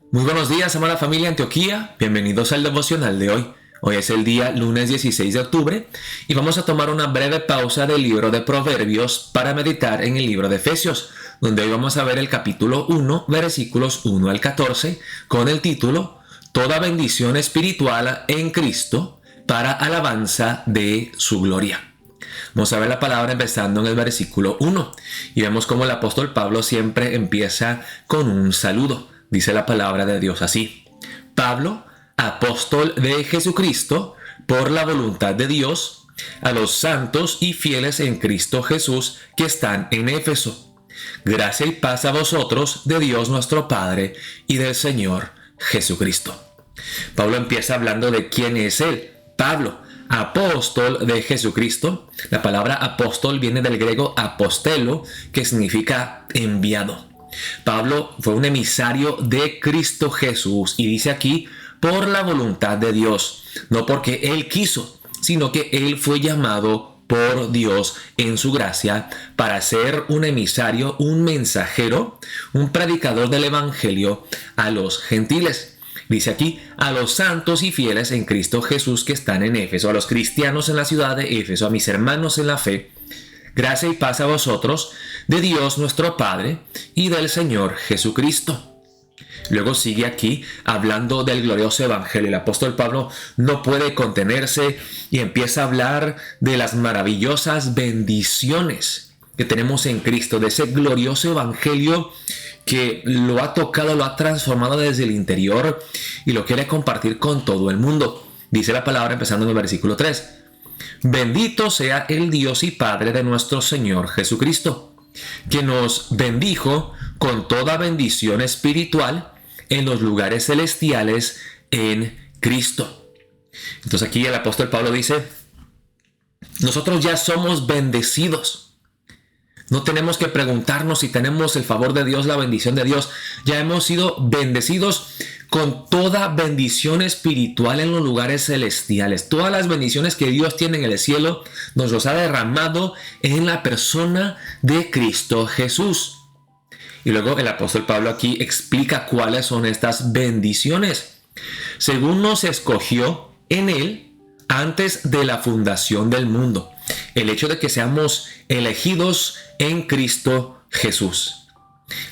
Muy buenos días, amada familia Antioquía. Bienvenidos al devocional de hoy. Hoy es el día lunes 16 de octubre y vamos a tomar una breve pausa del libro de Proverbios para meditar en el libro de Efesios, donde hoy vamos a ver el capítulo 1, versículos 1 al 14, con el título Toda bendición espiritual en Cristo para alabanza de su gloria. Vamos a ver la palabra empezando en el versículo 1 y vemos cómo el apóstol Pablo siempre empieza con un saludo. Dice la palabra de Dios así: Pablo, apóstol de Jesucristo, por la voluntad de Dios, a los santos y fieles en Cristo Jesús que están en Éfeso. Gracia y paz a vosotros de Dios nuestro Padre y del Señor Jesucristo. Pablo empieza hablando de quién es él. Pablo, apóstol de Jesucristo. La palabra apóstol viene del griego apostelo, que significa enviado. Pablo fue un emisario de Cristo Jesús y dice aquí, por la voluntad de Dios, no porque él quiso, sino que él fue llamado por Dios en su gracia para ser un emisario, un mensajero, un predicador del evangelio a los gentiles. Dice aquí, a los santos y fieles en Cristo Jesús que están en Éfeso, a los cristianos en la ciudad de Éfeso, a mis hermanos en la fe, gracia y paz a vosotros, de Dios nuestro Padre y del Señor Jesucristo. Luego sigue aquí hablando del glorioso evangelio. El apóstol Pablo no puede contenerse y empieza a hablar de las maravillosas bendiciones que tenemos en Cristo, de ese glorioso evangelio que lo ha tocado, lo ha transformado desde el interior y lo quiere compartir con todo el mundo. Dice la palabra empezando en el versículo 3. Bendito sea el Dios y Padre de nuestro Señor Jesucristo, que nos bendijo con toda bendición espiritual en los lugares celestiales en Cristo. Entonces aquí el apóstol Pablo dice, nosotros ya somos bendecidos. No tenemos que preguntarnos si tenemos el favor de Dios, la bendición de Dios. Ya hemos sido bendecidos con toda bendición espiritual en los lugares celestiales. Todas las bendiciones que Dios tiene en el cielo nos los ha derramado en la persona de Cristo Jesús. Y luego el apóstol Pablo aquí explica cuáles son estas bendiciones. Según nos escogió en Él antes de la fundación del mundo. El hecho de que seamos elegidos en Cristo Jesús.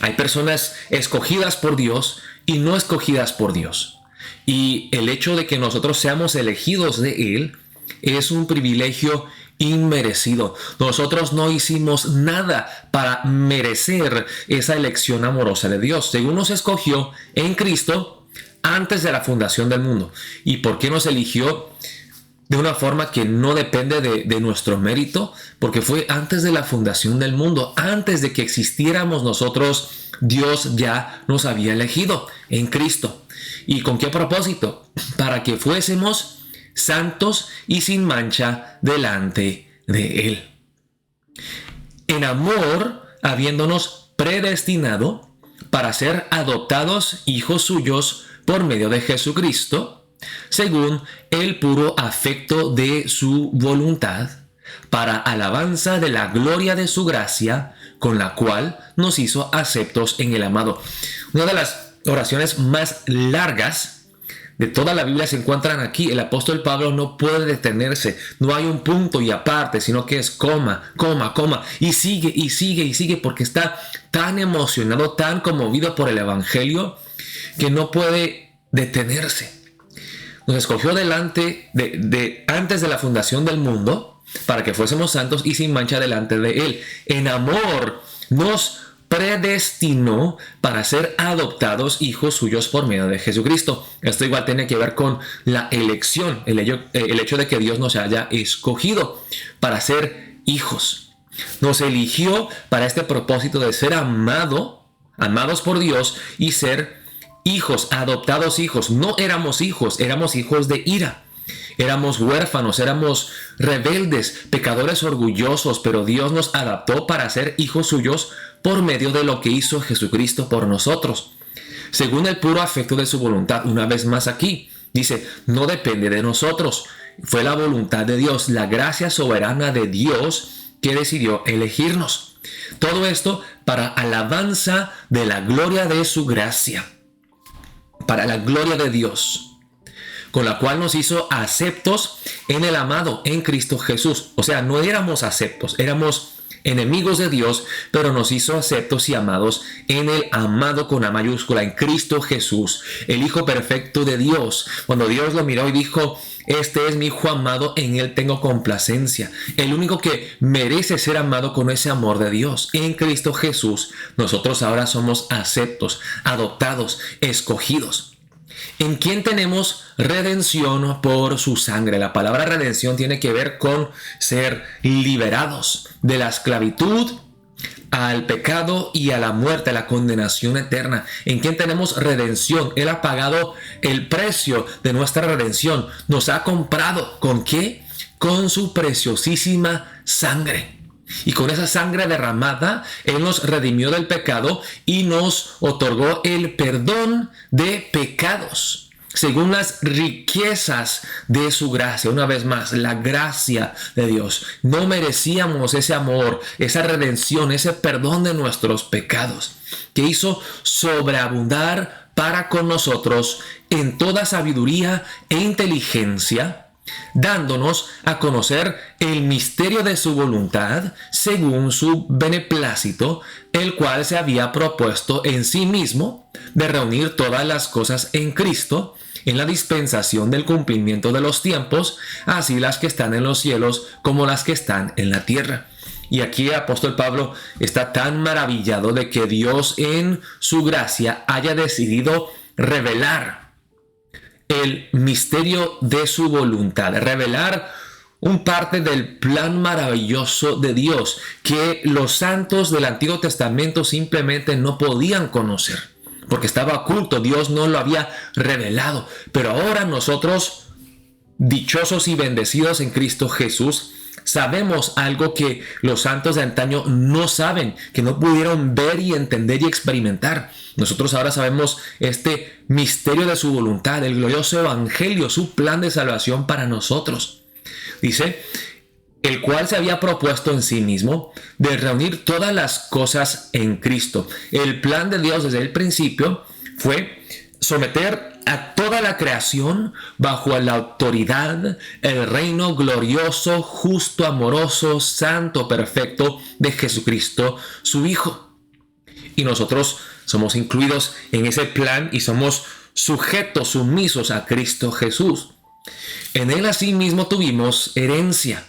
Hay personas escogidas por Dios y no escogidas por Dios. Y el hecho de que nosotros seamos elegidos de Él es un privilegio inmerecido. Nosotros no hicimos nada para merecer esa elección amorosa de Dios. Según nos escogió en Cristo antes de la fundación del mundo. ¿Y por qué nos eligió? De una forma que no depende de nuestro mérito, porque fue antes de la fundación del mundo, antes de que existiéramos nosotros, Dios ya nos había elegido en Cristo. ¿Y con qué propósito? Para que fuésemos santos y sin mancha delante de Él. En amor, habiéndonos predestinado para ser adoptados hijos suyos por medio de Jesucristo, según el puro afecto de su voluntad, para alabanza de la gloria de su gracia, con la cual nos hizo aceptos en el amado. Una de las oraciones más largas de toda la Biblia se encuentran aquí. El apóstol Pablo no puede detenerse, no hay un punto y aparte, sino que es coma, coma, coma, y sigue, y sigue, y sigue, porque está tan emocionado, tan conmovido por el evangelio, que no puede detenerse. Nos escogió antes de la fundación del mundo para que fuésemos santos y sin mancha delante de Él. En amor nos predestinó para ser adoptados hijos suyos por medio de Jesucristo. Esto igual tiene que ver con la elección, el hecho de que Dios nos haya escogido para ser hijos. Nos eligió para este propósito de ser amados por Dios y ser hijos, adoptados hijos. No éramos hijos de ira. Éramos huérfanos, éramos rebeldes, pecadores orgullosos, pero Dios nos adoptó para ser hijos suyos por medio de lo que hizo Jesucristo por nosotros. Según el puro afecto de su voluntad, una vez más aquí, dice, no depende de nosotros. Fue la voluntad de Dios, la gracia soberana de Dios que decidió elegirnos. Todo esto para alabanza de la gloria de su gracia. para la gloria de Dios, con la cual nos hizo aceptos en el amado, en Cristo Jesús. O sea, no éramos aceptos, éramos enemigos de Dios, pero nos hizo aceptos y amados en el amado con A mayúscula, en Cristo Jesús, el Hijo perfecto de Dios. Cuando Dios lo miró y dijo: este es mi Hijo amado, en él tengo complacencia. El único que merece ser amado con ese amor de Dios. En Cristo Jesús, nosotros ahora somos aceptos, adoptados, escogidos. ¿En quién tenemos redención por su sangre? La palabra redención tiene que ver con ser liberados de la esclavitud al pecado y a la muerte, a la condenación eterna. ¿En quién tenemos redención? Él ha pagado el precio de nuestra redención. Nos ha comprado. ¿Con qué? Con su preciosísima sangre. Y con esa sangre derramada, Él nos redimió del pecado y nos otorgó el perdón de pecados, según las riquezas de su gracia. Una vez más, la gracia de Dios. No merecíamos ese amor, esa redención, ese perdón de nuestros pecados, que hizo sobreabundar para con nosotros en toda sabiduría e inteligencia, dándonos a conocer el misterio de su voluntad según su beneplácito, el cual se había propuesto en sí mismo de reunir todas las cosas en Cristo, en la dispensación del cumplimiento de los tiempos, así las que están en los cielos como las que están en la tierra. Y aquí el apóstol Pablo está tan maravillado de que Dios en su gracia haya decidido revelar el misterio de su voluntad, revelar un parte del plan maravilloso de Dios que los santos del Antiguo Testamento simplemente no podían conocer, porque estaba oculto. Dios no lo había revelado. Pero ahora nosotros, dichosos y bendecidos en Cristo Jesús, sabemos algo que los santos de antaño no saben, que no pudieron ver y entender y experimentar. Nosotros ahora sabemos este misterio de su voluntad, el glorioso evangelio, su plan de salvación para nosotros. Dice: el cual se había propuesto en sí mismo de reunir todas las cosas en Cristo. El plan de Dios desde el principio fue someter a toda la creación bajo la autoridad, el reino glorioso, justo, amoroso, santo, perfecto de Jesucristo, su Hijo. Y nosotros somos incluidos en ese plan y somos sujetos, sumisos a Cristo Jesús. En Él asimismo tuvimos herencia,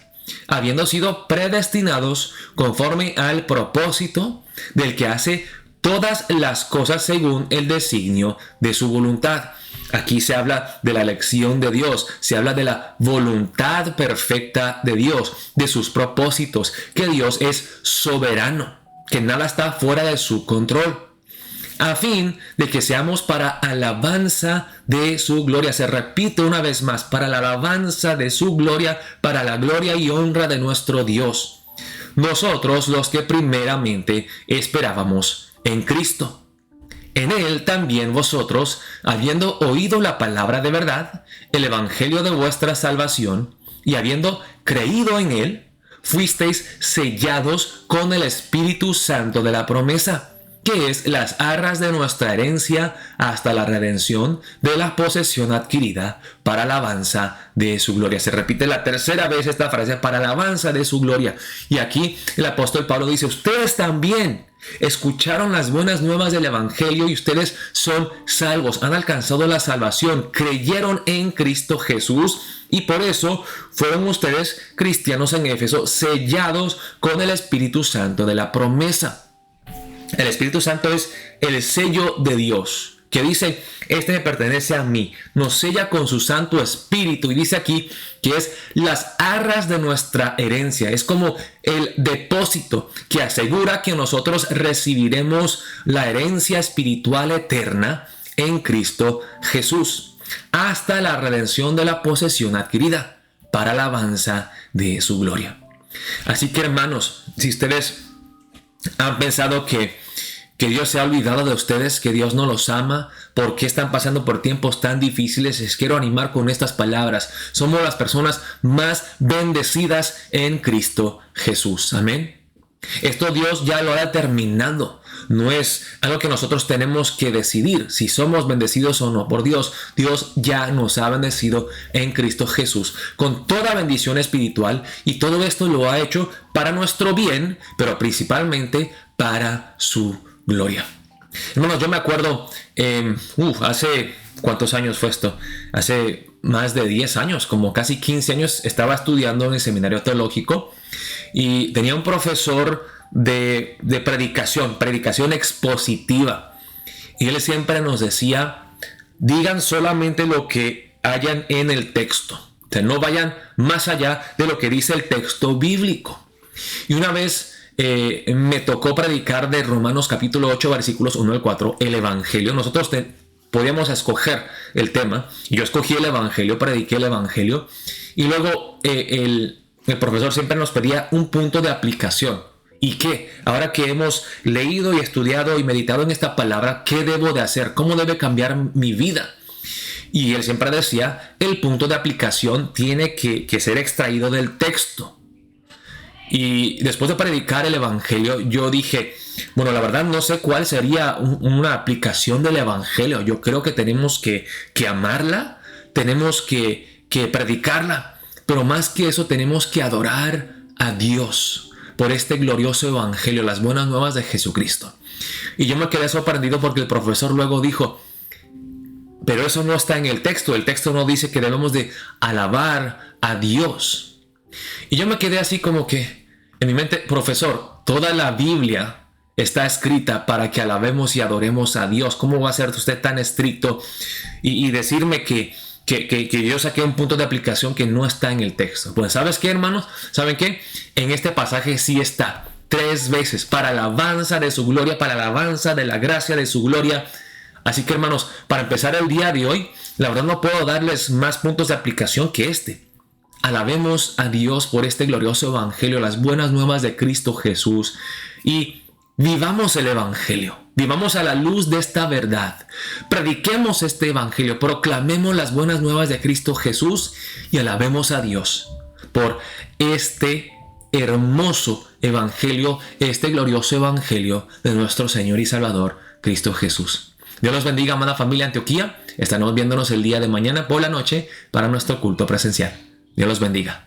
habiendo sido predestinados conforme al propósito del que hace todas las cosas según el designio de su voluntad. Aquí se habla de la elección de Dios, se habla de la voluntad perfecta de Dios, de sus propósitos, que Dios es soberano, que nada está fuera de su control, a fin de que seamos para alabanza de su gloria. Se repite una vez más: para la alabanza de su gloria, para la gloria y honra de nuestro Dios. Nosotros, los que primeramente esperábamos en Cristo. En Él también vosotros, habiendo oído la palabra de verdad, el evangelio de vuestra salvación, y habiendo creído en Él, fuisteis sellados con el Espíritu Santo de la promesa, que es las arras de nuestra herencia hasta la redención de la posesión adquirida para alabanza de su gloria. Se repite la tercera vez esta frase: para alabanza de su gloria. Y aquí el apóstol Pablo dice: ustedes también escucharon las buenas nuevas del evangelio y ustedes son salvos, han alcanzado la salvación, creyeron en Cristo Jesús, y por eso fueron ustedes, cristianos en Éfeso, sellados con el Espíritu Santo de la promesa. El Espíritu Santo es el sello de Dios, que dice: este me pertenece a mí. Nos sella con su Santo Espíritu, y dice aquí que es las arras de nuestra herencia. Es como el depósito que asegura que nosotros recibiremos la herencia espiritual eterna en Cristo Jesús, hasta la redención de la posesión adquirida para alabanza de su gloria. Así que, hermanos, si ustedes han pensado que Dios se ha olvidado de ustedes, que Dios no los ama, ¿por qué están pasando por tiempos tan difíciles? Les quiero animar con estas palabras. Somos las personas más bendecidas en Cristo Jesús. Amén. Esto Dios ya lo ha determinado. no es algo que nosotros tenemos que decidir si somos bendecidos o no por Dios. Dios ya nos ha bendecido en Cristo Jesús con toda bendición espiritual, y todo esto lo ha hecho para nuestro bien, pero principalmente para su gloria. Hermanos, yo me acuerdo, hace ¿cuántos años fue esto? Hace más de 10 años, como casi 15 años, estaba estudiando en el seminario teológico y tenía un profesor de predicación expositiva. Y él siempre nos decía, digan solamente lo que hayan en el texto. O sea, no vayan más allá de lo que dice el texto bíblico. Y una vez me tocó predicar de Romanos capítulo 8, versículos 1 al 4, el Evangelio. Nosotros podíamos escoger el tema. Yo escogí el Evangelio, prediqué el Evangelio. Y luego el profesor siempre nos pedía un punto de aplicación. ¿Y qué? Ahora que hemos leído y estudiado y meditado en esta palabra, ¿qué debo de hacer? ¿Cómo debe cambiar mi vida? Y él siempre decía, el punto de aplicación tiene que ser extraído del texto. Y después de predicar el Evangelio, yo dije, bueno, la verdad no sé cuál sería una aplicación del Evangelio. Yo creo que tenemos que amarla, tenemos que predicarla, pero más que eso tenemos que adorar a Dios por este glorioso Evangelio, las buenas nuevas de Jesucristo. Y yo me quedé sorprendido porque el profesor luego dijo, pero eso no está en el texto no dice que debemos de alabar a Dios. Y yo me quedé así como que en mi mente, profesor, toda la Biblia está escrita para que alabemos y adoremos a Dios. ¿Cómo va a ser usted tan estricto y decirme que yo saqué un punto de aplicación que no está en el texto? Pues ¿sabes qué, hermanos? ¿Saben qué? En este pasaje sí está 3 veces, para alabanza de su gloria, para alabanza de la gracia de su gloria. Así que, hermanos, para empezar el día de hoy, la verdad no puedo darles más puntos de aplicación que este. Alabemos a Dios por este glorioso Evangelio, las buenas nuevas de Cristo Jesús, y vivamos el Evangelio, vivamos a la luz de esta verdad, prediquemos este Evangelio, proclamemos las buenas nuevas de Cristo Jesús y alabemos a Dios por este hermoso Evangelio, este glorioso Evangelio de nuestro Señor y Salvador, Cristo Jesús. Dios los bendiga, amada familia Antioquía. Estaremos viéndonos el día de mañana por la noche para nuestro culto presencial. Dios los bendiga.